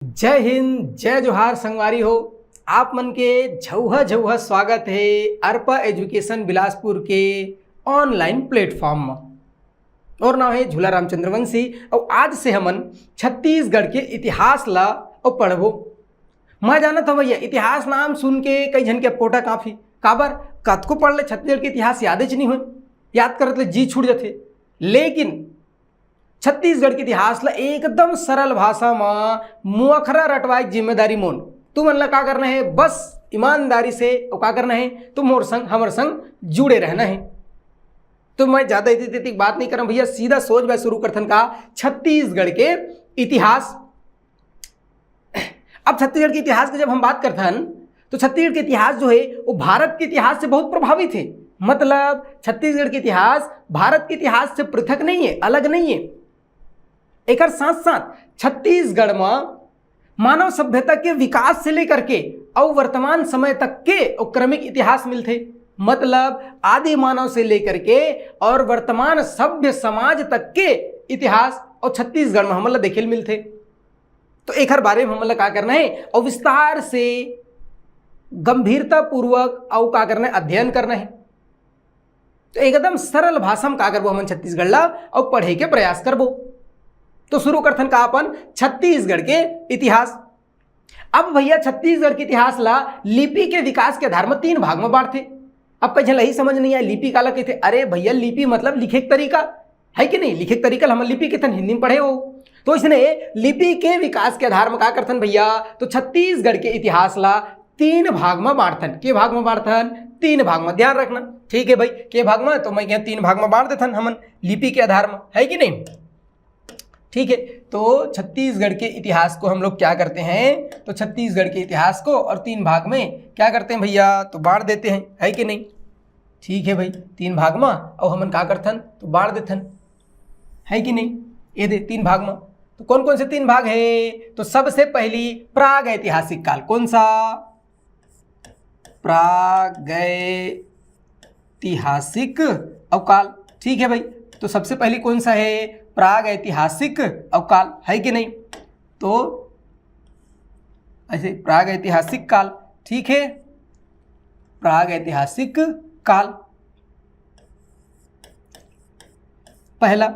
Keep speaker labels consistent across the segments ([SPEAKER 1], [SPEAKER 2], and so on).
[SPEAKER 1] जय हिंद, जय जोहार संगवारी हो। आप मन के झौहा झौहा स्वागत है अर्पा एजुकेशन बिलासपुर के ऑनलाइन प्लेटफॉर्म में। और नाम है झूला रामचंद्र वंशी। और आज से हमन छत्तीसगढ़ के इतिहास ला और पढ़बो। मैं जानत हूँ भैया इतिहास नाम सुन के कई जन के पोटा काफी काबर कतको पढ़ ले छत्तीसगढ़ के इतिहास याद नहीं हो, याद करत ले जी छूट जाते। लेकिन छत्तीसगढ़ के इतिहास ला एकदम सरल भाषा में मुअखरा रटवाए जिम्मेदारी मोन तुम मन ला का करना है, बस ईमानदारी से और का करना है, तुम मोर संग हमर संग जुड़े रहना है। तो मैं ज़्यादा इतनी बात नहीं कर रहा भैया, सीधा सोच बात शुरू करथन का छत्तीसगढ़ के इतिहास। अब छत्तीसगढ़ के इतिहास की जब हम बात करथन तो छत्तीसगढ़ के इतिहास जो है वो भारत के इतिहास से बहुत प्रभावित है। मतलब छत्तीसगढ़ के इतिहास भारत के इतिहास से पृथक नहीं है, अलग नहीं है। एक साथ साथ छत्तीसगढ़ में मानव सभ्यता के विकास से लेकर के और वर्तमान समय तक के क्रमिक इतिहास मिलते। मतलब आदि मानव से लेकर के और वर्तमान सभ्य समाज तक के इतिहास और छत्तीसगढ़ में हमला देखे मिलते। तो एक बारे में हमला का करना है और विस्तार से गंभीरता पूर्वक और का करना है, अध्ययन करना है। तो एकदम सरल भाषा में का करबो हम छत्तीसगढ़ ला और पढ़े के प्रयास करबो। तो शुरू करथन का अपन छत्तीसगढ़ के इतिहास। अब भैया छत्तीसगढ़ के इतिहास ला लिपि के विकास के आधार में 3 भाग में बांटते। अब कहीं नहीं समझ नहीं आया लिपि काला कहते। अरे भैया लिपि मतलब लिखे के तरीका है कि नहीं, लिखे के तरीका हम लिपि के तन हिंदी में पढ़े हो। तो इसने लिपि के विकास के आधार में का करथन भैया, तो छत्तीसगढ़ के इतिहास ला 3 भाग में बांटथन। के भाग में बांटथन? 3 भाग में, ध्यान रखना। ठीक है भाई, के भाग में? तो मैं क्या 3 भाग में बांट देथन हमन लिपि के आधार में, है कि नहीं। ठीक है, तो छत्तीसगढ़ के इतिहास को हम लोग क्या करते हैं, तो छत्तीसगढ़ के इतिहास को और 3 भाग में क्या करते हैं भैया, तो बांट देते हैं, है कि नहीं। ठीक है भाई, 3 भाग में और हमन क्या करथन, तो बांट देथन, है कि नहीं। ये दे 3 भाग में। तो कौन कौन से 3 भाग है, तो सबसे पहली प्राग ऐतिहासिक काल। कौन सा? प्राग ऐतिहासिक अवकाल। ठीक है भाई, तो सबसे पहली कौन सा है, प्राग ऐतिहासिक अवकाल, है कि नहीं। तो ऐसे प्राग ऐतिहासिक काल, ठीक है, प्राग ऐतिहासिक काल पहला।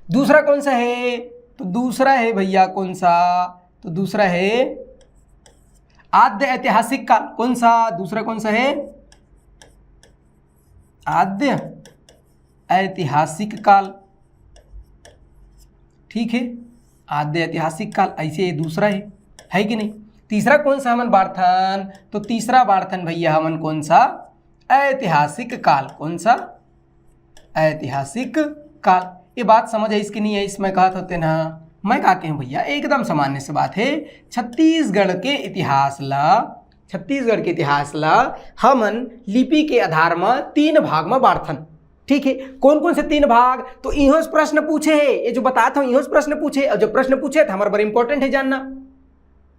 [SPEAKER 1] दूसरा कौन सा है, तो दूसरा है भैया कौन सा, तो दूसरा है आद्य ऐतिहासिक काल। कौन सा? दूसरा कौन सा है, आद्य ऐतिहासिक काल। ठीक है, आद्य ऐतिहासिक काल, ऐसे ये दूसरा है कि नहीं। तीसरा कौन सा हमन बांटथन, तो तीसरा बांटथन भैया हमन कौन सा, ऐतिहासिक काल। कौन सा? ऐतिहासिक काल। ये बात समझ है इसकी नहीं है, इसमें कहा होते ना, मैं कहा के भैया एकदम सामान्य से बात है। छत्तीसगढ़ के इतिहास ला हमन लिपि के आधार में 3 भाग में बांटथन। ठीक है, कौन कौन से 3 भाग, तो इहो से प्रश्न पूछे है, ये जो बताता हूँ इहो से प्रश्न पूछे। और जो प्रश्न पूछे तो हमारा बड़ा इंपॉर्टेंट है जानना।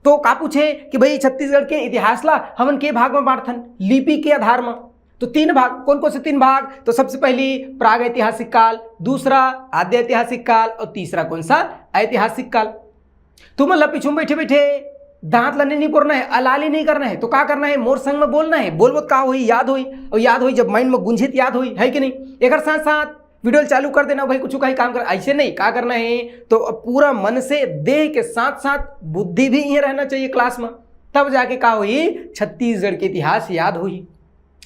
[SPEAKER 1] तो का पूछे कि भाई छत्तीसगढ़ के इतिहास ला हमन के भाग में बांटथन, लिपि के आधार में। तो 3 भाग, कौन कौन से 3 भाग, तो सबसे पहली प्राग ऐतिहासिक काल, दूसरा आद्य ऐतिहासिक काल और तीसरा कौन सा, ऐतिहासिक काल। तुम मतलब पीछू बैठे बैठे दांत लने नहीं बोलना है, अलाली नहीं करना है। तो क्या करना है, मोर संग में बोलना है। बोल का हुई, याद हुई, और याद हुई जब माइंड में गुंजित याद हुई, है कि नहीं। एक साथ साथ वीडियो चालू कर देना भाई, कुछ का ही काम कर, ऐसे नहीं। क्या करना है, तो पूरा मन से देह के साथ साथ बुद्धि भी यही रहना चाहिए क्लास में, तब जाके क्या हुई, छत्तीसगढ़ के इतिहास याद हुई।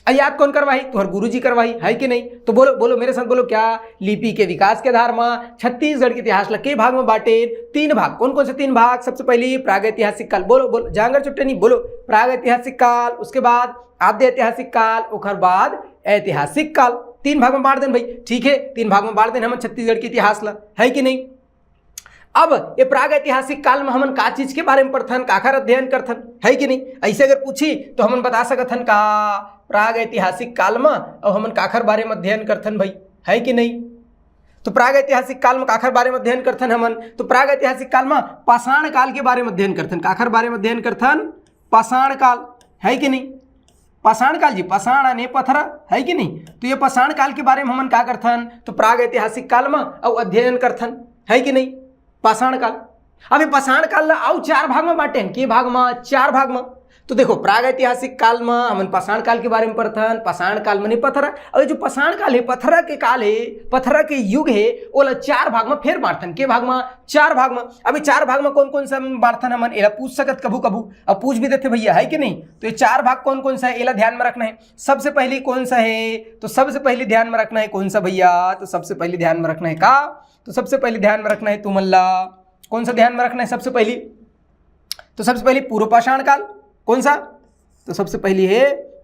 [SPEAKER 1] याद कौन करवाई, तुम्हारे गुरुजी करवाई, है कि नहीं। तो बोलो बोलो मेरे साथ बोलो, क्या लिपि के विकास के आधार में छत्तीसगढ़ के इतिहास ला के भाग में बांटे, 3 भाग। कौन कौन से 3 भाग, सबसे पहली प्राग ऐतिहासिक काल, बोलो बोलो जांगर चुट्टे नहीं, बोलो प्राग ऐतिहासिक काल, उसके बाद आद्य ऐतिहासिक काल, उसके बाद ऐतिहासिक काल। 3 भाग में बांट दें भाई। ठीक है, 3 भाग में बांट दें हम छत्तीसगढ़ के इतिहास ला, है कि नहीं। अब ये प्राग ऐतिहासिक काल में हमन का चीज के बारे में पढ़थन, काखर अध्ययन करथन, है कि नहीं। ऐसे अगर पूछी तो हमन बता सकथन का प्राग ऐतिहासिक काल में और हमन काखर बारे में अध्ययन करथन भाई, है कि नहीं। तो प्राग ऐतिहासिक काल में काखर बारे में अध्ययन करथन हमन, तो प्राग ऐतिहासिक काल में पाषाण काल के बारे में अध्ययन करथन। काखर बारे में अध्ययन करथन, पाषाण काल, है कि नहीं। पाषाण काल जी, पाषाण अने पत्थरा, है कि नहीं। तो ये पाषाण काल के बारे में हमन का करथन, तो प्राग ऐतिहासिक काल में और अध्ययन करथन, है कि नहीं, पाषाण काल। अभी पाषाण काल ला आउ 4 भाग में बांटे के भाग में 4 भाग में। तो देखो प्रागैतिहासिक काल में हमन पाषाण काल के बारे में पढ़थन। पाषाण काल में पथरा और जो पाषाण काल है पथरा के काल है, पथरा के युग है, ओला 4 भाग में फिर बांटथन के भाग में 4 भाग में। अभी 4 भाग में कौन कौन सा बांटथन हमन एला पूछ सकत कभू कभू अब पूछ भी देते भैया है कि नहीं। तो ये 4 भाग कौन कौन सा है एला ध्यान में रखना है। सबसे पहले कौन सा है, तो सबसे पहले ध्यान में रखना है कौन सा भैया, तो सबसे पहले ध्यान में रखना है का, तो सबसे पहले ध्यान में रखना है तुमल्ला कौन सा ध्यान में रखना है सबसे पहले, तो सबसे पहले पूर्व पाषाण काल कौन सा, तो सबसे पहली है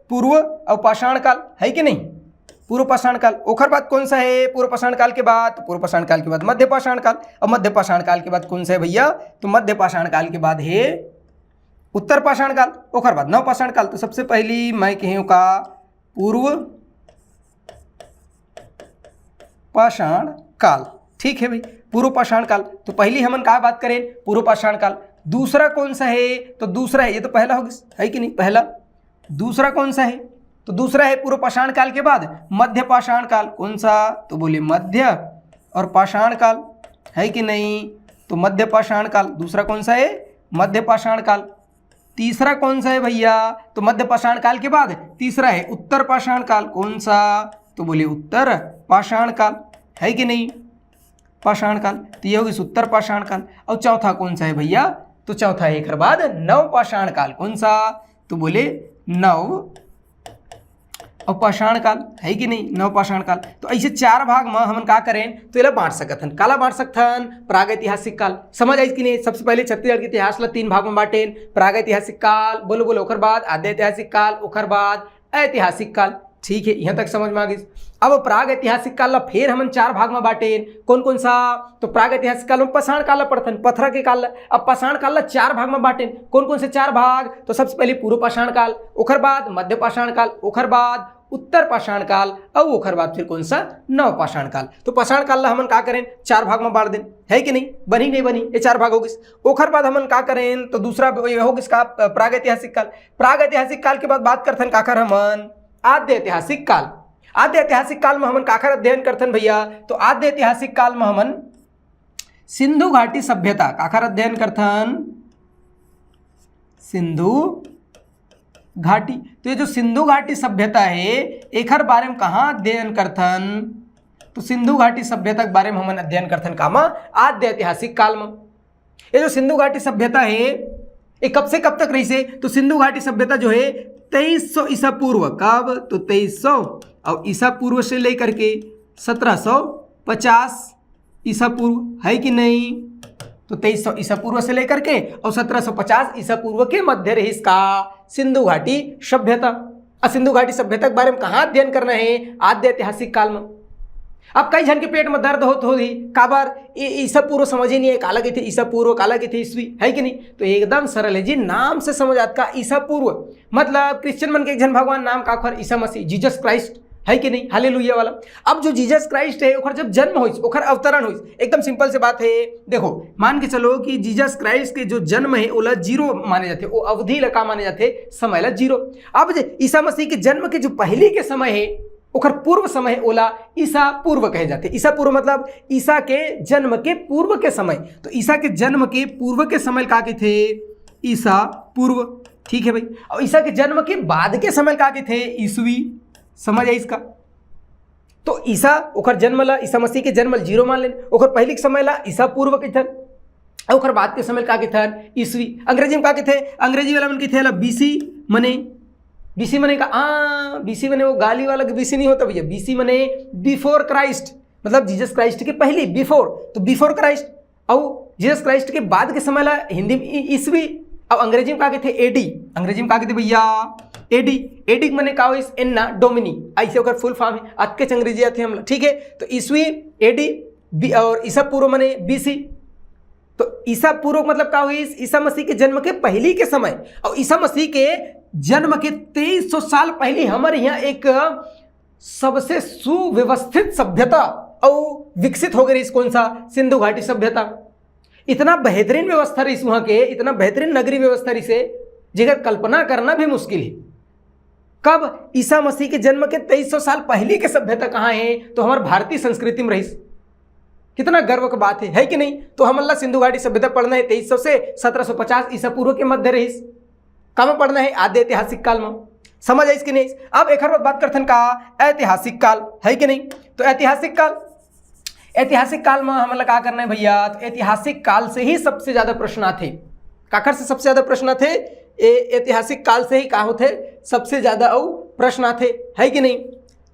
[SPEAKER 1] पूर्व और पाषाण काल है कि नहीं, पूर्व पाषाण काल। ओखर बाद कौन सा है पूर्व पाषाण काल के बाद, तो पूर्व पाषाण काल के बाद मध्य पाषाण काल, और मध्य पाषाण काल के बाद कौन सा है भैया, तो मध्य पाषाण काल के बाद है उत्तर पाषाण काल, ओखर बाद नव पाषाण काल। तो सबसे पहली मैं कहूँ का पूर्व पाषाण काल, ठीक है भाई पूर्व पाषाण काल। तो पहली हमन का बात करें पूर्व पाषाण काल। दूसरा कौन सा है, तो दूसरा है, ये तो पहला होगा है कि नहीं पहला। दूसरा कौन सा है, तो दूसरा है पूर्व पाषाण काल के बाद मध्य पाषाण काल कौन सा, तो बोले मध्य और पाषाण काल है कि नहीं, तो मध्य पाषाण काल दूसरा कौन सा है मध्य पाषाण काल। तीसरा कौन सा है भैया, तो मध्य पाषाण काल के बाद तीसरा है उत्तर पाषाण काल कौन सा, तो बोले उत्तर पाषाण काल है कि नहीं पाषाण काल। तो ये होगी उत्तर पाषाण काल। और चौथा कौन सा है भैया, तो चौथा है एक बाद नव पाषाण काल कौन सा, तो बोले नव और पाषाण काल है कि नहीं नव पाषाण काल। तो ऐसे 4 भाग में हमन का करें तो एला बांट सकथन। काला बांट सकथन प्रागैतिहासिक काल, समझ आई कि नहीं। सबसे पहले छत्तीसगढ़ के इतिहास ला 3 भाग में बांटेन, प्रागैतिहासिक काल बोलो बोलो, ओखर बाद आद्य ऐतिहासिक काल, ओखर बाद ऐतिहासिक काल, ठीक है यहाँ तक समझ में आ गई। अब प्राग ऐतिहासिक काल ला फिर हमन 4 भाग में बांटेन, कौन कौन सा, तो प्राग ऐतिहासिक काल में पाषाण काल ला पढ़थन, पथरा के काल ला। अब पाषाण काल ला 4 भाग में बांटेन, कौन कौन से 4 भाग, तो सबसे पहले पूर्व पाषाण काल, ओखर बाद मध्य पाषाण काल, ओखर बाद उत्तर पाषाण काल, और ओखर बाद फिर कौन सा नव पाषाण काल। तो पाषाण काल ला हमन का करें 4 भाग में बांट दें है कि नहीं, बनी नहीं बनी, ये 4 भाग हो गई। ओखर बाद हमन का करें तो दूसरा हो गई का प्राग ऐतिहासिक काल। प्राग ऐतिहासिक काल के बाद बात करथन काकर हमन आद्य ऐतिहासिक काल। आद्य ऐतिहासिक काल में हमन काकर अध्ययन करथन भैया, तो आद्य ऐतिहासिक काल में हमन सिंधु घाटी सभ्यता काकर अध्ययन करथन, सिंधु घाटी। तो ये जो सिंधु घाटी सभ्यता है एकर बारे में कहाँ अध्ययन करथन, तो सिंधु घाटी सभ्यता के बारे में हमन अध्ययन करथन कामा आद्य ऐतिहासिक काल में। ये जो सिंधु घाटी सभ्यता है ये कब से कब तक रही से, तो सिंधु घाटी सभ्यता जो है 2300 ईसा पूर्व, कब, तो 2300 और ईसा पूर्व से लेकर के 1750 ईसा पूर्व है कि नहीं। तो 2300 ईसा पूर्व से लेकर के और 1750 ईसा पूर्व के मध्य रही इसका सिंधु घाटी सभ्यता। सिंधु घाटी सभ्यता के बारे में कहाँ अध्ययन करना है, आद्य ऐतिहासिक काल में। अब कई जन के पेट में दर्द होत होगी काबर ईसा पूर्व समझ ही नहीं है, काला के थे ईसा पूर्व, काला के थे ईस्वी है कि नहीं। तो एकदम सरल है जी, नाम से समझ आता का ईसा पूर्व मतलब क्रिश्चियन मन के एक जन भगवान नाम का खर ईसा मसीह जीसस क्राइस्ट है कि नहीं, हालेलुया वाला। अब जो जीसस क्राइस्ट है ओखर जब जन्म होइस, ओखर अवतरण होइस, एकदम सिंपल से बात है। देखो मान के चलो कि जीसस क्राइस्ट के जो जन्म है ओला 0 माने जाते, वो अवधि ला का माने जाते, समय ला 0। अब ईसा मसीह के जन्म के जो पहले के समय है ओखर पूर्व समय है ओला ईसा पूर्व कहे जाते। ईसा पूर्व मतलब ईसा के जन्म के पूर्व के समय। तो ईसा के जन्म के पूर्व के समय का के थे ईसा पूर्व, ठीक है भाई। और ईसा के जन्म के बाद के समय का के थे ईसवी, समझ आई इसका। तो ईसा ओखर जन्म ला ईसा मसीह के जन्म 0 मान लेन, ओखर पहले के समय ला ईसा पूर्व के थन, ओखर बाद के समय का के थन ईसवी। अंग्रेजी में का के थे, अंग्रेजी वाला मन के थे बीसी मने, बीसी मने का बीसी मने वो गाली वाला बीसी नहीं होता भैया, बीसी मने बिफोर क्राइस्ट, मतलब जीसस क्राइस्ट के पहले बिफोर, तो बिफोर क्राइस्ट। और जीसस क्राइस्ट के बाद के समय ला हिंदी में ईसवी। अब अंग्रेजी में का थे एडी, अंग्रेजी में का थे भैया एडी। एडी मने का होइस एन्ना डोमिनी, ऐसे ओकर फुल फॉर्म है, आज के अंग्रेजी आते हम, ठीक है। तो ईसवी एडी और ईसा पूर्व मने बीसी। तो ईसा पूर्व मतलब का हुई ईसा मसीह के जन्म के पहले के समय, और ईसा मसीह के जन्म के 2300 साल पहले हमारे यहाँ एक सबसे सुव्यवस्थित सभ्यता और विकसित हो गई, कौन सा सिंधु घाटी सभ्यता। इतना बेहतरीन व्यवस्था रही वहाँ के, इतना बेहतरीन नगरीय व्यवस्था रही से जिगर कल्पना करना भी मुश्किल है। कब, ईसा मसीह के जन्म के 2300 साल पहले के सभ्यता कहाँ है, तो हमारे भारतीय संस्कृति में रही, कितना गर्व की बात है कि नहीं। तो हम अल्लाह सिंधु घाटी सभ्यता पढ़ना है 2300 से 1750 ईसा पूर्व के मध्य रहीस। कब पढ़ना है? आद्य ऐतिहासिक काल में। समझ आई कि नहीं। अब एक बात करथन का ऐतिहासिक काल है कि नहीं। तो ऐतिहासिक काल में हम क्या करना है भैया, तो ऐतिहासिक काल से ही सबसे ज्यादा प्रश्न आते। काकर से सबसे ज्यादा प्रश्न आते? ऐतिहासिक काल से ही का होते सबसे ज्यादा प्रश्न आते, है कि नहीं।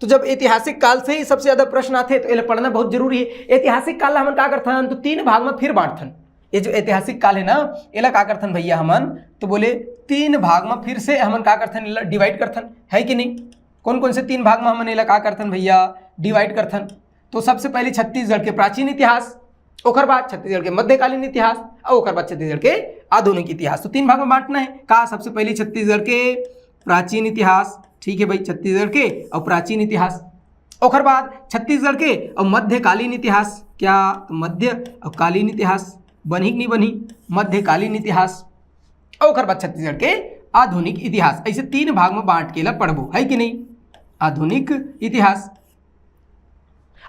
[SPEAKER 1] तो जब ऐतिहासिक काल से ही सबसे ज्यादा प्रश्न आते तो इन्हें पढ़ना बहुत जरूरी है। ऐतिहासिक काल हम क्या करथन, तो 3 भाग में फिर बांटथन। ये जो ऐतिहासिक काल है ना, इला का करथन भैया हमन, तो बोले 3 भाग में फिर से हमन का करथन, डिवाइड करथन, है कि नहीं। कौन कौन से 3 भाग में हमन इला का करथन भैया, डिवाइड करथन। तो सबसे पहले छत्तीसगढ़ के प्राचीन इतिहास, ओकर बाद छत्तीसगढ़ के मध्यकालीन इतिहास और ओकर बाद छत्तीसगढ़ के आधुनिक इतिहास। तो 3 भाग में बांटना है। का सबसे पहले छत्तीसगढ़ के प्राचीन इतिहास, ठीक है भाई, छत्तीसगढ़ के और प्राचीन इतिहास। ओकर बाद छत्तीसगढ़ के और मध्यकालीन इतिहास, क्या तो मध्य और कालीन इतिहास, बनी नहीं बनी, मध्यकालीन इतिहास। और ओकर बाद छत्तीसगढ़ के आधुनिक इतिहास। ऐसे 3 भाग में बांट के ला पढ़बो, है कि नहीं, आधुनिक इतिहास।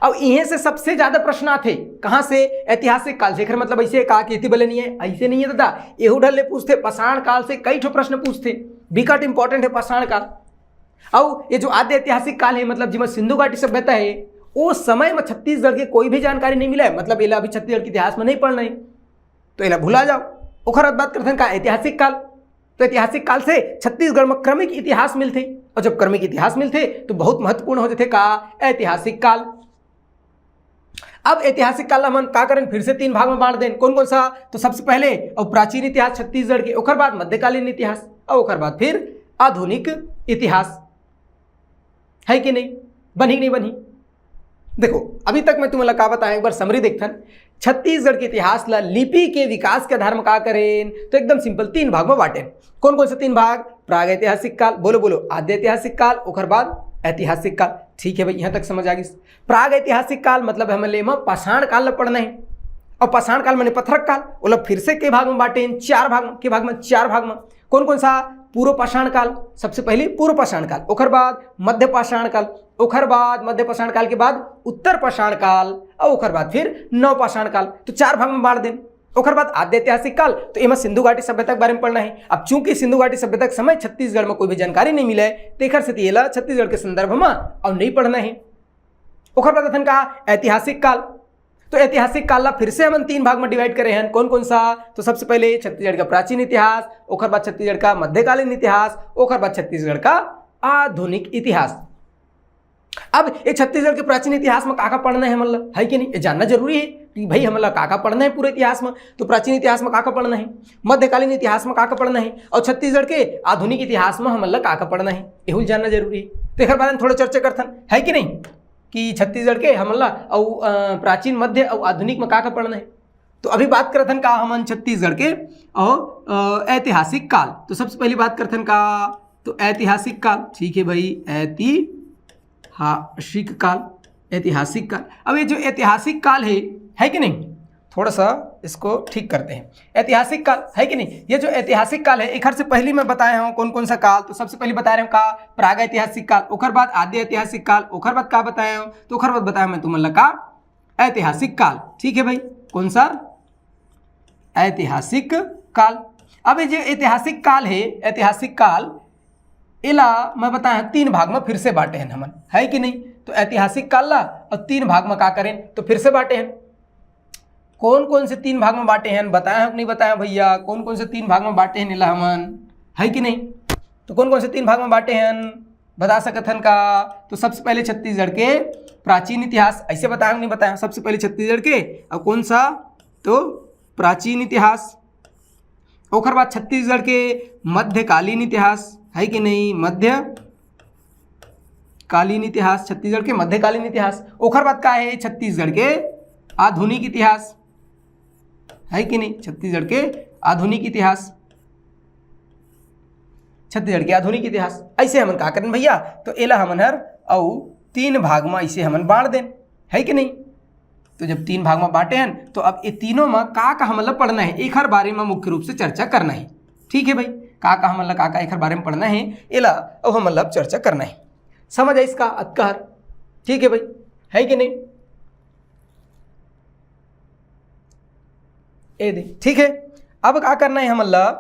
[SPEAKER 1] अब इन्हें से सबसे ज्यादा प्रश्न आते कहां से, ऐतिहासिक काल से। मतलब ऐसे कहा कि इति बले नहीं है, ऐसे नहीं है दादा, एहू ढल ले पूछते। पाषाण काल से कई ठो प्रश्न पूछते, विकट इंपॉर्टेंट है पाषाण काल। और ये जो आद्य ऐतिहासिक काल है, मतलब जिसमें सिंधु घाटी सभ्यता है, उस समय में छत्तीसगढ़ की कोई भी जानकारी नहीं मिला है। मतलब इला अभी छत्तीसगढ़ के इतिहास में नहीं पढ़ना है, तो इला भुला जाओ। ओखर बात करते हैं का ऐतिहासिक काल। तो ऐतिहासिक काल से छत्तीसगढ़ में क्रमिक इतिहास मिलते, और जब क्रमिक इतिहास मिलते तो बहुत महत्वपूर्ण हो जाते का ऐतिहासिक काल। अब ऐतिहासिक काल हम का करें, फिर से 3 भाग में बांट दें। कौन कौन सा, तो सबसे पहले और प्राचीन इतिहास छत्तीसगढ़ के, ओकर बाद मध्यकालीन इतिहास और ओकर बाद फिर आधुनिक इतिहास, है कि नहीं, बनी नहीं बनी। देखो अभी तक मैं तुम्हें का बताया, एक बार समरी देखथन। छत्तीसगढ़ के इतिहास ला लिपि के विकास के आधार में का करें, तो एकदम सिंपल 3 भाग में बांटे। कौन कौन से 3 भाग, प्राग ऐतिहासिक काल, बोलो बोलो, आद्य ऐतिहासिक काल, ओकर बाद ऐतिहासिक काल। ठीक है भाई, यहां तक समझ आ गई। प्राग ऐतिहासिक काल मतलब हमें ले पाषाण काल पढ़ना है, और पाषाण काल मैंने पत्थरक काल, मतलब फिर से के भाग में बांटे, 4 भाग में। के भाग में 4 भाग में। कौन कौन सा, पूर्व पाषाण काल, सबसे पहले पूर्व पाषाण काल, ओकर बाद मध्य पाषाण काल, ओकर बाद मध्य पाषाण काल के बाद उत्तर पाषाण काल, और ओकर बाद फिर नव पाषाण काल। तो 4 भाग में बांट दें। ओकर बाद आद्य ऐतिहासिक काल, तो इमें सिंधु घाटी सभ्यता के बारे में पढ़ना है। अब चूंकि सिंधु घाटी सभ्यता के समय छत्तीसगढ़ में कोई भी जानकारी नहीं मिला है, तेखर से येला छत्तीसगढ़ के संदर्भ में और नहीं पढ़ना है। ओकर बाद अथन का ऐतिहासिक काल। तो ऐतिहासिक काल ला फिर से हम 3 भाग में डिवाइड करे हैं। कौन कौन सा, तो सबसे पहले छत्तीसगढ़ का प्राचीन इतिहास, ओकर बाद छत्तीसगढ़ का मध्यकालीन इतिहास, ओकर बाद छत्तीसगढ़ का आधुनिक इतिहास। अब ये छत्तीसगढ़ के प्राचीन इतिहास में का पढ़ना है, मतलब है कि नहीं, ये जानना जरूरी है कि भाई हमला का पढ़ना है पूरे इतिहास में। तो प्राचीन इतिहास में का पढ़ना है, मध्यकालीन इतिहास में का पढ़ना है, और छत्तीसगढ़ के आधुनिक इतिहास में हमला का पढ़ना है, यही जानना जरूरी है। तो एक बारे में थोड़ा चर्चा करथन, है कि नहीं, कि छत्तीसगढ़ के हमला और प्राचीन, मध्य और आधुनिक में का पढ़ना है। तो अभी बात करथन का हम छत्तीसगढ़ के और ऐतिहासिक काल। तो सबसे पहली बात करथन का, तो ऐतिहासिक काल, ठीक है भाई, ऐतिहासिक काल, ऐतिहासिक काल। अब ये जो ऐतिहासिक काल है कि नहीं, थोड़ा सा इसको ठीक करते हैं। ऐतिहासिक काल है कि नहीं, ये जो ऐतिहासिक काल है, एक हर से पहले मैं बताया हूँ कौन कौन सा काल। तो सबसे पहले बता रहे हूँ का प्राग ऐतिहासिक काल, ओकर बाद आद्य ऐतिहासिक काल, ओकर बाद का बताया हूँ, तो ओकर बाद बताया मैं तुम्हें का ऐतिहासिक काल। ठीक है भाई, कौन सा, ऐतिहासिक काल। अब ये जो ऐतिहासिक काल ऐतिहासिक काल इला मैं बताया 3 भाग में फिर से बांटे हैं हमन, है कि नहीं। तो ऐतिहासिक काल ला और 3 भाग में का करें, तो फिर से बांटे हैं। कौन कौन से 3 भाग में बांटे हैं, बताया है नहीं बताया भैया, कौन कौन से 3 भाग में बांटे हैं इला हमन, है कि नहीं। तो कौन कौन से 3 भाग में बांटे हैं बता सकथन का, तो सबसे पहले छत्तीसगढ़ के प्राचीन इतिहास, ऐसे बताया नहीं बताया, सबसे पहले छत्तीसगढ़ के और कौन सा, तो प्राचीन इतिहास, ओकर बाद छत्तीसगढ़ के मध्यकालीन इतिहास, है कि नहीं, मध्यकालीन इतिहास, छत्तीसगढ़ के मध्यकालीन इतिहास। ओकर बाद का है छत्तीसगढ़ के आधुनिक इतिहास, है कि नहीं, छत्तीसगढ़ के आधुनिक इतिहास, छत्तीसगढ़ के आधुनिक इतिहास। ऐसे हमन का करें भैया, तो एला हमन हर और 3 भाग में ऐसे हमन बांट दें, है कि नहीं। तो जब 3 भाग में बांटे हैं, तो अब ये तीनों में का हमला पढ़ना है, एक हर बारे में मुख्य रूप से चर्चा करना है। ठीक है भाई, का हमला का एक हर बारे में पढ़ना है, एला अब हमला चर्चा करना है। समझ है इसका अतकार, ठीक है भाई, है कि नहीं। ए दे। ठीक है, अब क्या करना है हमला,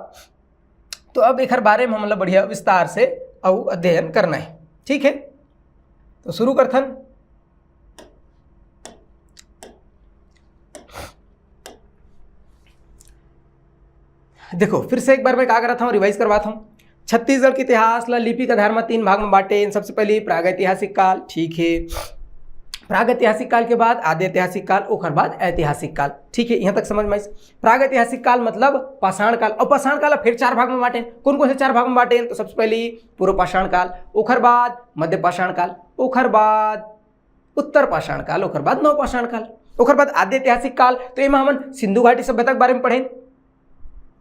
[SPEAKER 1] तो अब एक बारे में हमला बढ़िया विस्तार से और अध्ययन करना है। ठीक है, तो शुरू करथन। देखो फिर से एक बार मैं क्या कर रहा था, रिवाइज करवाता हूँ। छत्तीसगढ़ के इतिहास ला लिपि का आधार में 3 भाग में बांटे। सबसे पहले प्रागैतिहासिक काल, ठीक है, प्रागैतिहासिक काल के बाद आदि ऐतिहासिक काल, ओकर बाद ऐतिहासिक काल। ठीक है, यहाँ तक समझ में। प्रागैतिहासिक काल मतलब पाषाण काल, और पाषाण काल फिर 4 भाग में बांटे। कौन कौन से 4 भाग में बांटे, तो सबसे पहले पूर्व पाषाण काल, ओकर बाद मध्य पाषाण काल, ओकर बाद उत्तर पाषाण काल, ओकर बाद नव पाषाण काल, ओकर बाद आदि ऐतिहासिक काल। तो ये हमन सिंधु घाटी सभ्यता के बारे में पढ़े,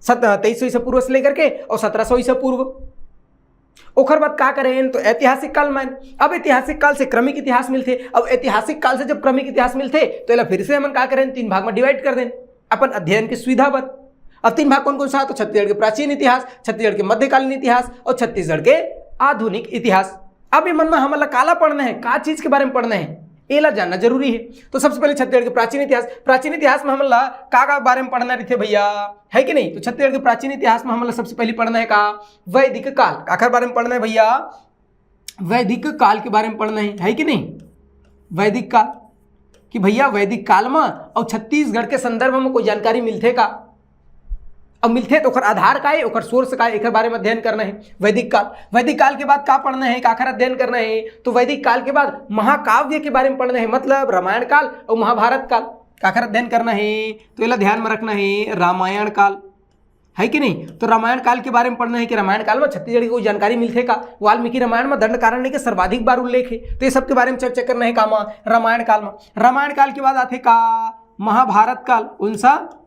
[SPEAKER 1] 2300 ईसा पूर्व से लेकर के और 1700 ईसा पूर्व। ओकर बाद का करें, तो ऐतिहासिक काल में। अब ऐतिहासिक काल से क्रमिक इतिहास मिलते। अब ऐतिहासिक काल से जब क्रमिक इतिहास मिलते तो इला फिर से हम का करें, 3 भाग में डिवाइड कर दें अपन अध्ययन की सुविधा पर। अब 3 भाग कौन कौन सा, तो छत्तीसगढ़ के प्राचीन इतिहास, छत्तीसगढ़ के मध्यकालीन इतिहास और छत्तीसगढ़ के आधुनिक इतिहास। अब ये मन में हमारा काला पढ़ना है, का चीज के बारे में पढ़ना है, एला जानना जरूरी है। तो सबसे पहले छत्तीसगढ़ के प्राचीन इतिहास। प्राचीन इतिहास में हमला का बारे में पढ़ना रहते भैया, है कि नहीं। तो छत्तीसगढ़ के प्राचीन इतिहास में हमला सबसे पहले पढ़ना है का, वैदिक काल। आखिर बारे में पढ़ना है भैया, वैदिक काल के बारे में पढ़ना है कि नहीं। वैदिक काल कि भैया वैदिक काल में और छत्तीसगढ़ के संदर्भ में कोई जानकारी मिलते का, अब मिलते तो आधार का है, ओकर सोर्स का है, एक बारे में अध्ययन करना है। वैदिक काल, वैदिक काल के बाद का पढ़ना है, काखर अध्ययन करना है, तो वैदिक काल के बाद महाकाव्य के बारे में पढ़ना है, मतलब रामायण काल और महाभारत काल काखर अध्ययन करना है। तो ये ध्यान में रखना है, रामायण काल, है कि नहीं। तो रामायण काल के बारे में पढ़ना है कि रामायण काल में छत्तीसगढ़ की कोई जानकारी मिलते का। वाल्मीकि रामायण में दंडकारण्य के सर्वाधिक बार उल्लेख है, तो ये सब के बारे में चर्चा करना है का रामायण काल में। रामायण काल के बाद आते का महाभारत काल। कौन सा,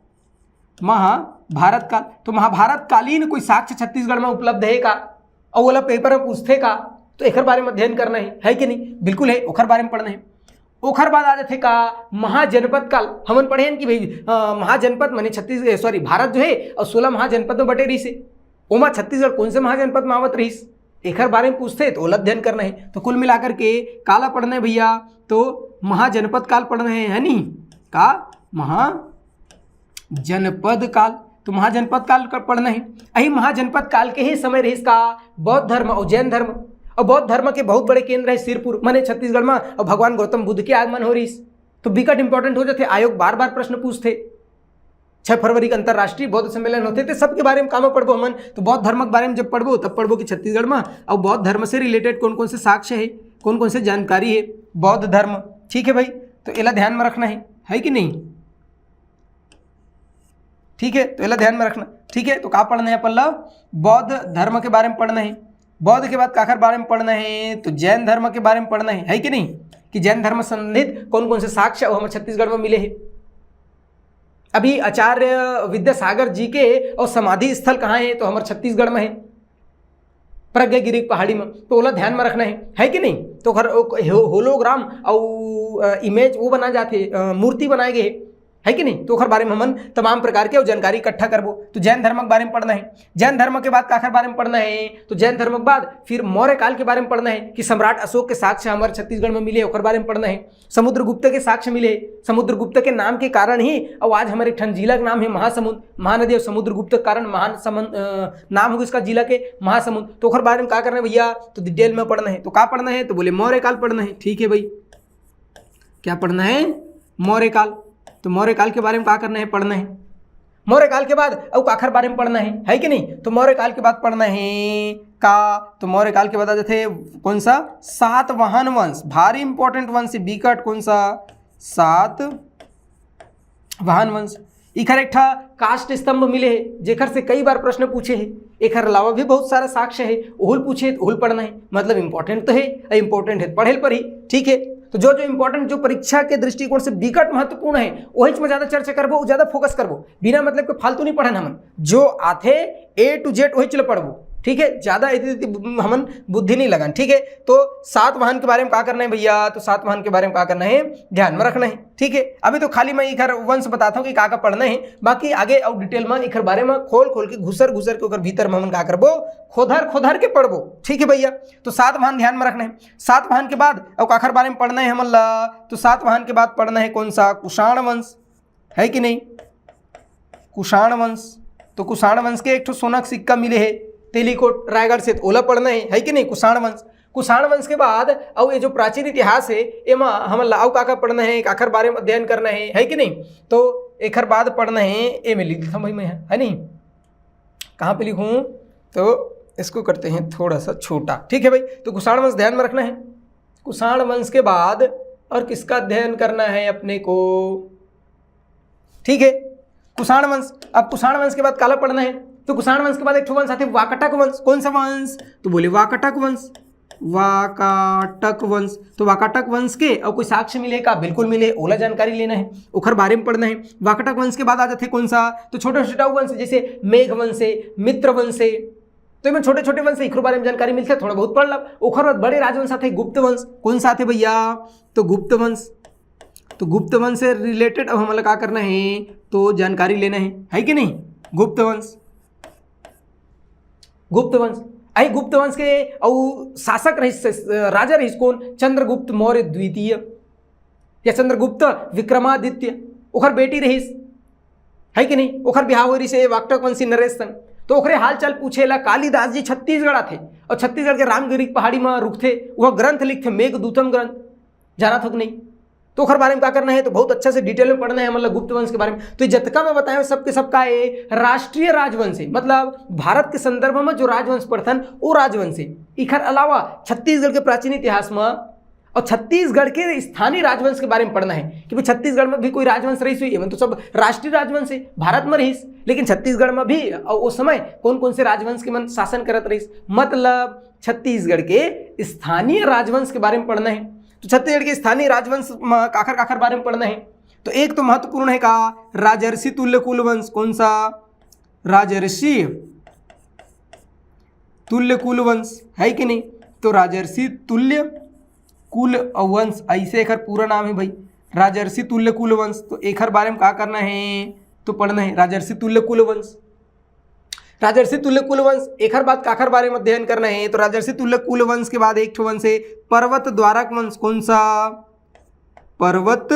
[SPEAKER 1] महाभारत काल। तो महाभारत कालीन कोई साक्ष्य छत्तीसगढ़ में उपलब्ध है का, और वाला पेपर में पूछते का, तो एक बारे में अध्ययन करना है कि नहीं, बिल्कुल है, ओखर बारे में पढ़ना है। ओखर बाद आ जाते का महाजनपद काल। हमन पढ़े हैं कि भाई महाजनपद माने छत्तीसगढ़ भारत जो है और 16 महाजनपद में बटे रही से, ओमा छत्तीसगढ़ कौन से महाजनपद में आवत रही, एक बारे में पूछते तो अध्ययन करना है। तो कुल मिलाकर के काला पढ़ना है भैया, तो महाजनपद काल पढ़ना है नहीं का, महाजनपद काल। तो महाजनपद काल पढ़ना है। यही महाजनपद काल के ही समय रही का बौद्ध धर्म और जैन धर्म, और बौद्ध धर्म के बहुत बड़े केंद्र है सिरपुर माने छत्तीसगढ़ में, और भगवान गौतम बुद्ध के आगमन हो रही। तो विकट इंपॉर्टेंट हो जाते, आयोग बार बार प्रश्न पूछते। 6 फरवरी का अंतर्राष्ट्रीय बौद्ध सम्मेलन होते थे, सबके बारे में काम पढ़बो हमन। तो बौद्ध धर्म के बारे में जब पढ़बो तब पढ़बो कि छत्तीसगढ़ में और बौद्ध धर्म से रिलेटेड कौन कौन से साक्ष्य है, कौन कौन से जानकारी है बौद्ध धर्म। ठीक है भाई, तो इला ध्यान में रखना है कि नहीं। ठीक है, तो इला ध्यान में रखना। ठीक है, तो क्या पढ़ना है अपन, बौद्ध धर्म के बारे में पढ़ना है। बौद्ध के बाद काखर बारे में पढ़ना है, तो जैन धर्म के बारे में पढ़ना है कि नहीं, कि जैन धर्म संबंधित कौन कौन से साक्ष्य हमें छत्तीसगढ़ में मिले हैं। अभी आचार्य विद्यासागर जी के और समाधि स्थल कहाँ है, तो हमारे छत्तीसगढ़ में है, प्रज्ञागिरी पहाड़ी में। तो ओला ध्यान में रखना है कि नहीं। तो होलोग्राम और इमेज वो बना जाते, मूर्ति बनाए गए है कि नहीं। तो ओखर बारे में हमन तमाम प्रकार के जानकारी इकट्ठा करबो। तो जैन धर्म के बारे में पढ़ना है। जैन धर्म के बाद काखर बारे में पढ़ना है, तो जैन धर्म के बाद फिर मौर्य काल के बारे में पढ़ना है कि सम्राट अशोक के साक्ष्य हमारे छत्तीसगढ़ में मिले, ओखर बारे में पढ़ना है। समुद्रगुप्त के साक्ष्य मिले, समुद्रगुप्त के नाम के कारण ही और आज हमारे ठन जिला का नाम है महासमुंद, महानदी और समुद्रगुप्त के कारण नाम होगा इसका जिला के महासमुंद। तो ओखर बारे में क्या करना है भैया, तो डिटेल में पढ़ना है। तो क्या पढ़ना है, तो बोले मौर्य काल पढ़ना है। ठीक है भाई, क्या पढ़ना है, मौर्य काल। तो मौर्य काल के बारे में क्या करना है, पढ़ना है। मौर्य काल के बाद अब काखर बारे में पढ़ना है कि नहीं। तो मौर्य काल के बाद पढ़ना है का, तो मौर्य काल के बाद आते थे कौन सा, सातवाहन वंश, भारी इंपॉर्टेंट वंश बिकट, कौन सा, सातवाहन वंश। इखर एक काष्ठ स्तंभ मिले है जेखर से कई बार प्रश्न पूछे हैं। एक अलावा भी बहुत सारा साक्ष्य है, ओहुल पूछे तो ओहुल पढ़ना है, मतलब इंपॉर्टेंट तो है, इंपॉर्टेंट है पढ़े पर ही। ठीक है, तो जो इंपॉर्टेंट जो परीक्षा के दृष्टिकोण से विकट महत्वपूर्ण है वही में ज्यादा चर्चा करबो, ज्यादा फोकस करबो, बिना मतलब के फालतू नहीं पढ़न हमन, जो आथे A to Z वही चल पढ़बो। ठीक है, ज्यादा हमन बुद्धि नहीं लगन। ठीक है, तो सातवाहन के बारे में क्या करना है भैया, तो सातवाहन के बारे में क्या करना है, ध्यान में रखना है। ठीक है, अभी तो खाली मैं इखर वंश बताता हूँ कि क्या पढ़ना है, बाकी आगे और डिटेल में इखर बारे में खोल के घुसर के ओकर भीतर में हमन क्या करबो, खोदर के पढ़बो। ठीक है भैया, तो सातवाहन ध्यान में रखना है। सातवाहन के बाद और काखर बारे में पढ़ना है हमन ला, तो सातवाहन के बाद पढ़ना है कौन सा, कुषाण वंश, है कि नहीं। कुषाण वंश। तो कुषाण वंश के एक ठो सोना का सिक्का मिले है तेलीकोट रायगढ़ से, तो ओला पढ़ना है कि नहीं, कुषाण वंश। कुषाण वंश के बाद और ये जो प्राचीन इतिहास है एमा हम लाव का पढ़ना है, आखिर बारे में अध्ययन करना है कि नहीं। तो एक बाद पढ़ना है, ए में लिख देता भाई मैं, है नहीं, कहाँ पे लिखूँ, तो इसको करते हैं थोड़ा सा छोटा, ठीक है भाई। तो कुषाण वंश ध्यान में रखना है। कुषाण वंश के बाद और किसका अध्ययन करना है अपने को, ठीक है, कुषाण वंश। अब कुषाण वंश के बाद काला पढ़ना है, तो कुषाण वंश के बाद एक ठो वंश आते हैं वाकाटक वंश। कौन सा वंश, तो बोले वाकाटक वंश, वाकाटक वंश। तो वाकाटक वंश के और कोई साक्ष्य मिले का, बिल्कुल मिले, ओला जानकारी लेना है, ओखर बारे में पढ़ना है। वाकाटक वंश के बाद आ जाते कौन सा, तो छोटे छोटा वंश जैसे मेघ वंश है, मित्र वंश है, तो इनमें छोटे छोटे वंश इखर बारे में जानकारी मिलती है, थोड़ा बहुत पढ़ लो। ओखर बाद बड़े राजवंश आते गुप्त वंश। कौन सा आते भैया, तो गुप्त वंश। तो गुप्त वंश से रिलेटेड अब हमें क्या करना है, तो जानकारी लेना है कि नहीं। गुप्त वंश, गुप्त वंश आई गुप्त वंश के और शासक रहिस, राजा रहिस कौन, चंद्रगुप्त मौर्य द्वितीय या चंद्रगुप्त विक्रमादित्य। ओखर बेटी रहिस, है कि नहीं, ओखर बिहाव हो रही से वाकाटक वंशी नरेश संग। तो ओखरे हालचाल पूछेला कालिदास जी छत्तीसगढ़ थे और छत्तीसगढ़ के रामगिरी पहाड़ी में रुकथे, वह ग्रंथ लिखते मेघदूतम ग्रंथ, जाना था कि नहीं। तो ओखर बारे में क्या करना है, तो बहुत अच्छा से डिटेल में पढ़ना है मतलब गुप्त वंश के बारे में। तो जतका मैं बताया सबके सबका ये राष्ट्रीय राजवंश है, मतलब भारत के संदर्भ में जो राजवंश प्रथन वो राजवंश है। इखर अलावा छत्तीसगढ़ के प्राचीन इतिहास में और छत्तीसगढ़ के स्थानीय राजवंश के बारे में पढ़ना है कि भाई छत्तीसगढ़ में भी कोई राजवंश रही हुई है, तो सब राष्ट्रीय राजवंश है, भारत में रहीस, लेकिन छत्तीसगढ़ में भी और उस समय कौन कौन से राजवंश के मन शासन करत रहीस, मतलब छत्तीसगढ़ के स्थानीय राजवंश के बारे में पढ़ना है। तो छत्तीसगढ़ के स्थानीय राजवंश काखर काखर बारे में पढ़ना है। तो एक तो महत्वपूर्ण है का राजर्षि तुल्य कुल वंश। कौन सा, राजर्षि तुल्य कुल वंश, है कि नहीं। तो राजर्षि तुल्य कुल वंश ऐसे एक पूरा नाम है भाई, राजर्षि तुल्य कुल वंश। तो एक बारे में क्या करना है, तो पढ़ना है राजर्षि तुल्य कुल वंश। राजर्षि तुल्य कुल वंश एक बात काखर बारे में अध्ययन करना है। तो राजर्षि तुल्य कुल वंश के बाद एक ठो वंश है पर्वत द्वारक वंश। कौन सा, पर्वत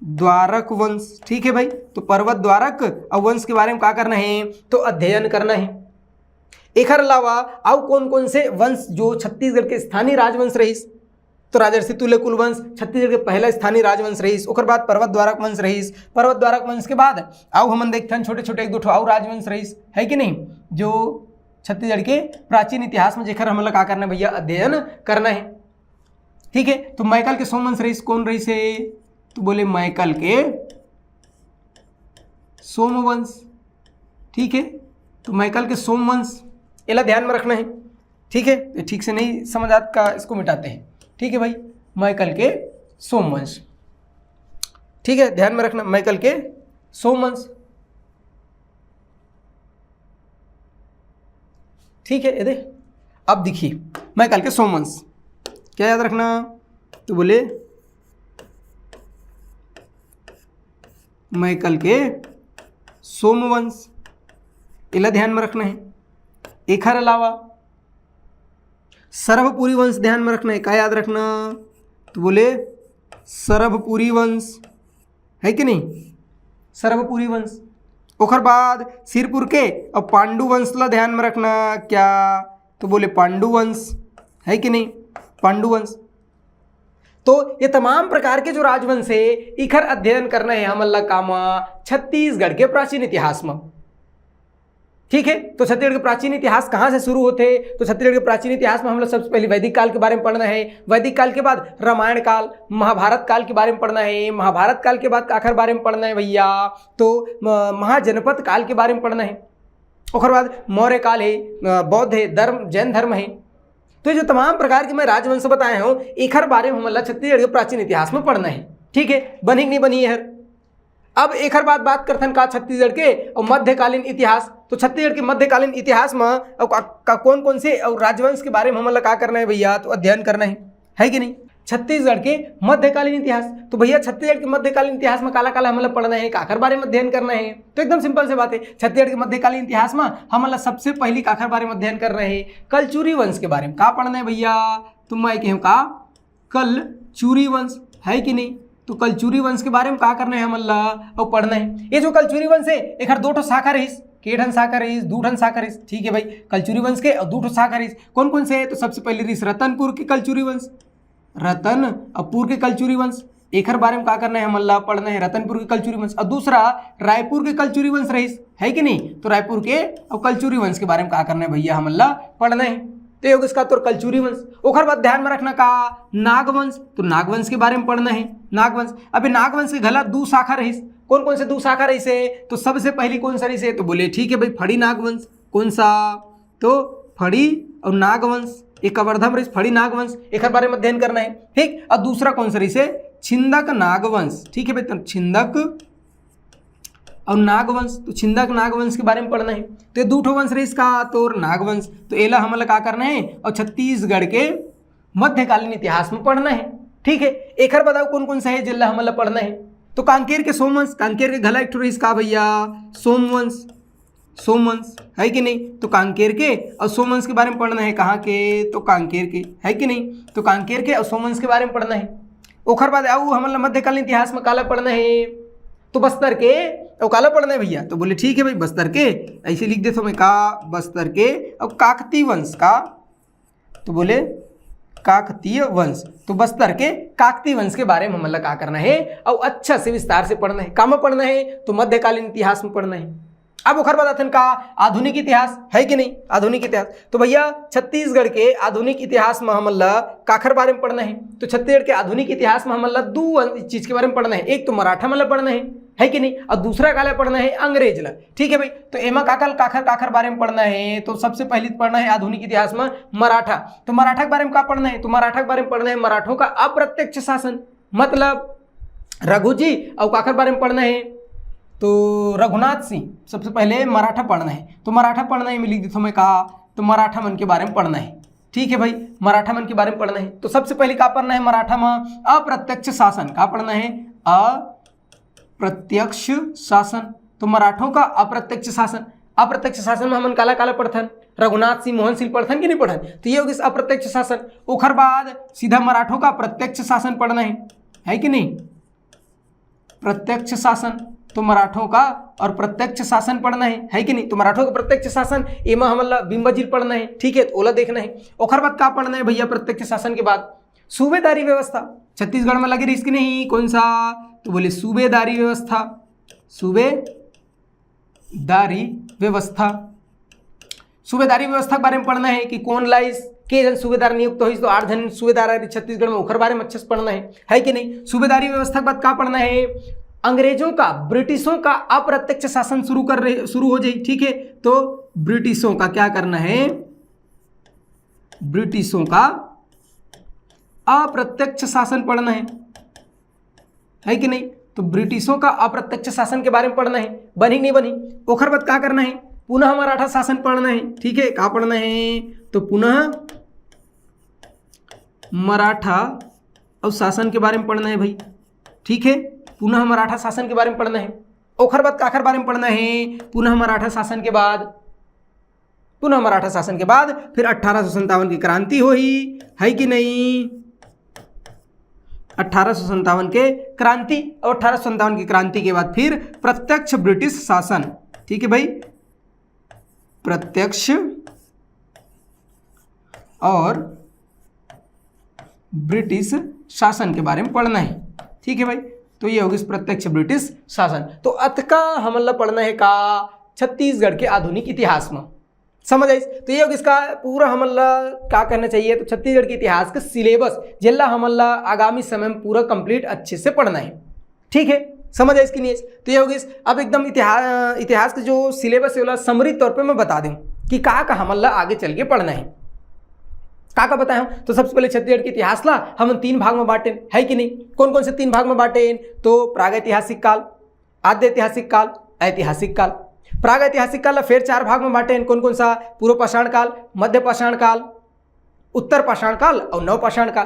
[SPEAKER 1] द्वारक वंश, ठीक है भाई। तो पर्वत द्वारक वंश के बारे में क्या करना है, तो अध्ययन करना है। एक अलावा और कौन कौन से वंश जो छत्तीसगढ़ के स्थानीय राजवंश रहीस, तो राजर्षि तुल्य कुल वंश छत्तीसगढ़ के पहला स्थानीय राजवंश रहीस। ओकर बाद पर्वत द्वारक वंश रहीस। पर्वत द्वारक वंश के बाद आओ हम देखते हैं छोटे छोटे एक दो और राजवंश रहीस, है कि नहीं, जो छत्तीसगढ़ के प्राचीन इतिहास में जेकर हम लोग क्या करना है भैया, अध्ययन करना है, ठीक है। तो मैकल के सोमवंश रहीस। कौन रहीस है, तो बोले मैकल के सोमवंश, ठीक है। तो मैकल के सोमवंश एला ध्यान में रखना है, ठीक है। तो ठीक से नहीं समझ आत का इसको मिटाते हैं, ठीक है भाई। मैकल के सोमवंश, ठीक है, ध्यान में रखना मैकल के सोमवंश, ठीक है। ये अब देखिए मैकल के सोमवंश क्या याद रखना, तो बोले मैकल के सोमवंश इला ध्यान में रखना है। एक अलावा सरभपुरी वंश ध्यान में रखना है। क्या याद रखना, तो बोले सरभपुरी वंश, है कि नहीं, सरभपुरी वंश। ओखर बाद सिरपुर के और पांडु वंश ला ध्यान में रखना, क्या, तो बोले पांडु वंश, है कि नहीं, पांडु वंश। तो ये तमाम प्रकार के जो राजवंश है इखर अध्ययन करना है हम अल्लाह कामा छत्तीसगढ़ के प्राचीन इतिहास में, ठीक है। तो छत्तीसगढ़ के प्राचीन इतिहास कहाँ से शुरू होते, तो छत्तीसगढ़ के प्राचीन इतिहास में हम लोग सबसे पहले वैदिक काल के बारे में पढ़ना है। वैदिक काल के बाद रामायण काल, महाभारत काल के बारे में पढ़ना है। महाभारत काल के बाद आखिर बारे में पढ़ना है भैया, तो महाजनपद काल के बारे में पढ़ना है। उसके बाद मौर्य काल है, बौद्ध है, धर्म जैन धर्म है। तो जो तमाम प्रकार के मैं राजवंश बताए हूँ एक बारे में हम छत्तीसगढ़ के प्राचीन इतिहास में पढ़ना है, ठीक है। बनी नहीं बनी है। अब एक बात करते हैं का छत्तीसगढ़ के और मध्यकालीन इतिहास। तो छत्तीसगढ़ के मध्यकालीन इतिहास में कौन कौन से और राजवंश के बारे में हम क्या करना है भैया, तो अध्ययन करना है कि नहीं। छत्तीसगढ़ के मध्यकालीन इतिहास, तो भैया छत्तीसगढ़ के मध्यकालीन इतिहास में काला काला हम पढ़ना है, काखर बारे में अध्ययन करना है। तो एकदम सिंपल से बात है, छत्तीसगढ़ के मध्यकालीन इतिहास में हम सबसे पहली काखर बारे में अध्ययन कर रहे हैं कलचुरी वंश के बारे में। का पढ़ना है भैया, तो मैं कहूँ का कलचुरी वंश, है कि नहीं। तो कलचुरी वंश के बारे में का करना है हमला और पढ़ना है। ये जो कलचुरी वंश है एक दो ठो शाखा रहीस, के ठन शाखा रहीस, दू ठन शाखा रहीस, ठीक है भाई। कलचुरी वंश के और दू ठो शाखा रहीस, कौन कौन से है? तो सबसे पहले रहीस रतनपुर के कलचुरी वंश, रतनपुर के कलचुरी वंश, एक बारे में का करना है हमला पढ़ना है रतनपुर के कलचुरी वंश। और दूसरा रायपुर के कलचुरी वंश रहीस, है कि नहीं? तो रायपुर के और कलचुरी वंश के बारे में का करना है भैया हमला पढ़ना है। तो ये इसका तो कलचुरी वंश। ओखर बाद ध्यान में रखना का नागवंश, तो नागवंश के बारे में पढ़ना है। नागवंश, अबे नागवंश के घला दू शाखा रहीस, कौन कौन से दू शाखा रहीस है? तो सबसे पहली कौन सा रहीस है? तो बोले ठीक है भाई फड़ी नागवंश, कौन सा? तो फड़ी और नागवंश, एक कवर्धम रहीस फड़ी नागवंश, एक बारे में अध्ययन करना है, ठीक। और दूसरा कौन सा रहीस है? छिंदक नागवंश, ठीक है भाई। तो छिंदक और नागवंश, तो छिंदक नागवंश के बारे में पढ़ना है। तो दू ठो वंश रहीस का तो नागवंश, तो एला हमला का करना है और छत्तीसगढ़ के मध्यकालीन इतिहास में पढ़ना है, ठीक है। एक बताओ कौन कौन सा है जिला हमला पढ़ना है? तो कांकेर के सोमवंश, कांकेर के घला एक ठो रहीस का भैया सोमवंश, सोमवंश, है कि नहीं? तो कांकेर के और सोमवंश के बारे में पढ़ना है। कहाँ के? तो कांकेर के, है कि नहीं? तो कांकेर के और सोमवंश के बारे में पढ़ना है। ओखर बाद आओ हमला मध्यकालीन इतिहास में काला पढ़ना है, तो बस्तर के और काला पढ़ना है भैया। तो बोले ठीक है भाई बस्तर के, ऐसे लिख देता हूँ मैं का बस्तर के और काकतीय वंश का, तो बोले काकतीय वंश, तो बस्तर के काकतीय वंश के बारे में हमला का करना है और अच्छा से विस्तार से पढ़ना है। कहाँ में पढ़ना है? तो मध्यकालीन इतिहास में पढ़ना है। अब ओखर बाद आथन का आधुनिक इतिहास, है कि नहीं? आधुनिक इतिहास, तो भैया छत्तीसगढ़ के आधुनिक इतिहास में हमला काखर बारे में पढ़ना है। तो छत्तीसगढ़ के आधुनिक इतिहास में हमला दो चीज के बारे में पढ़ना है, एक तो मराठा मला पढ़ना है कि नहीं? और दूसरा काला पढ़ना है अंग्रेज ला, ठीक है भाई। तो एमा काकल काखर काखर बारे में पढ़ना है। तो सबसे पहले पढ़ना है आधुनिक इतिहास में मराठा, तो मराठा के बारे में क्या पढ़ना है? तो मराठा के बारे में पढ़ना है मराठों का अप्रत्यक्ष शासन, मतलब रघु जी। और काखर बारे में पढ़ना है? तो रघुनाथ सिंह। सबसे पहले मराठा पढ़ना है, तो मराठा पढ़ना है मैं लिख देता हूँ मैं कहा, तो मराठा मन के बारे में पढ़ना है, ठीक है भाई। मराठा मन के बारे में पढ़ना है। तो सबसे पहले क्या पढ़ना है मराठा में? अप्रत्यक्ष शासन, क्या पढ़ना है? अप्रत्यक्ष शासन, तो मराठों का अप्रत्यक्ष शासन। अप्रत्यक्ष शासन में हमन काला काला पढ़थन, रघुनाथ सिंह मोहन सिंह पढ़थन कि नहीं पढ़न? तो ये होगी अप्रत्यक्ष शासन। ओखर बाद सीधा मराठों का प्रत्यक्ष शासन पढ़ना है कि नहीं? प्रत्यक्ष शासन, तो मराठों का और प्रत्यक्ष शासन पढ़ना है कि नहीं? तो मराठों का प्रत्यक्ष शासन एमा हमला बिंबाजीर पढ़ना है, ठीक है। तो ओला देखना है। ओखर बाद क्या पढ़ना है भैया प्रत्यक्ष शासन के बाद? सूबेदारी व्यवस्था। छत्तीसगढ़ में लगे रही कि नहीं? कौन सा? तो बोले सूबेदारी व्यवस्था, सूबेदारी व्यवस्था। सूबेदारी व्यवस्था के बारे में पढ़ना है कि कौन लाइस के जन सूबेदार नियुक्त हो, तो 8 जन सूबेदार है छत्तीसगढ़ में, ओखर बारे में अच्छे से पढ़ना है कि नहीं? सूबेदारी व्यवस्था के बाद क्या पढ़ना है? अंग्रेजों का ब्रिटिशों का अप्रत्यक्ष शासन शुरू हो जाए, ठीक है। तो ब्रिटिशों का क्या करना है? ब्रिटिशों का अप्रत्यक्ष शासन पढ़ना है कि नहीं? तो ब्रिटिशों का अप्रत्यक्ष शासन के बारे में पढ़ना है, बनी नहीं बनी। ओखर बाद क्या करना है? पुनः मराठा शासन पढ़ना है, ठीक है। क्या पढ़ना है? तो पुनः मराठा और शासन के बारे में पढ़ना है भाई, ठीक है। पुनः मराठा शासन के बारे में पढ़ना है। ओखर बाद काखर बारे में पढ़ना है? पुनः मराठा शासन के बाद, पुनः मराठा शासन के बाद फिर 1857 की क्रांति हुई, है कि नहीं? 1857 के क्रांति, और 1857 की क्रांति के बाद फिर प्रत्यक्ष ब्रिटिश शासन, ठीक है भाई। प्रत्यक्ष और ब्रिटिश शासन के बारे में पढ़ना है, ठीक है भाई। तो ये होगी प्रत्यक्ष ब्रिटिश शासन। तो अत का हमला पढ़ना है का छत्तीसगढ़ के आधुनिक इतिहास में, समझ आई? तो ये होगी इसका पूरा हमला क्या करना चाहिए? तो छत्तीसगढ़ के इतिहास का सिलेबस जिला हमला आगामी समय में पूरा कंप्लीट अच्छे से पढ़ना है, ठीक है। समझ आई इसकी नहीं? तो ये होगी अब एकदम इतिहास का जो सिलेबस है समरी तौर पर मैं बता दूँ कि का हमला आगे चल के पढ़ना है, का बताया हम। तो सबसे पहले छत्तीसगढ़ के इतिहास ला हम 3 भाग में बांटे, है कि नहीं? कौन कौन से 3 भाग में बांटे? तो प्रागैतिहासिक काल, आद्य ऐतिहासिक काल, ऐतिहासिक काल। प्रागैतिहासिक काल फिर 4 भाग में बांटे, कौन कौन सा? पूर्व पाषाण काल, मध्य पाषाण काल, उत्तर पाषाण काल और नव पाषाण काल।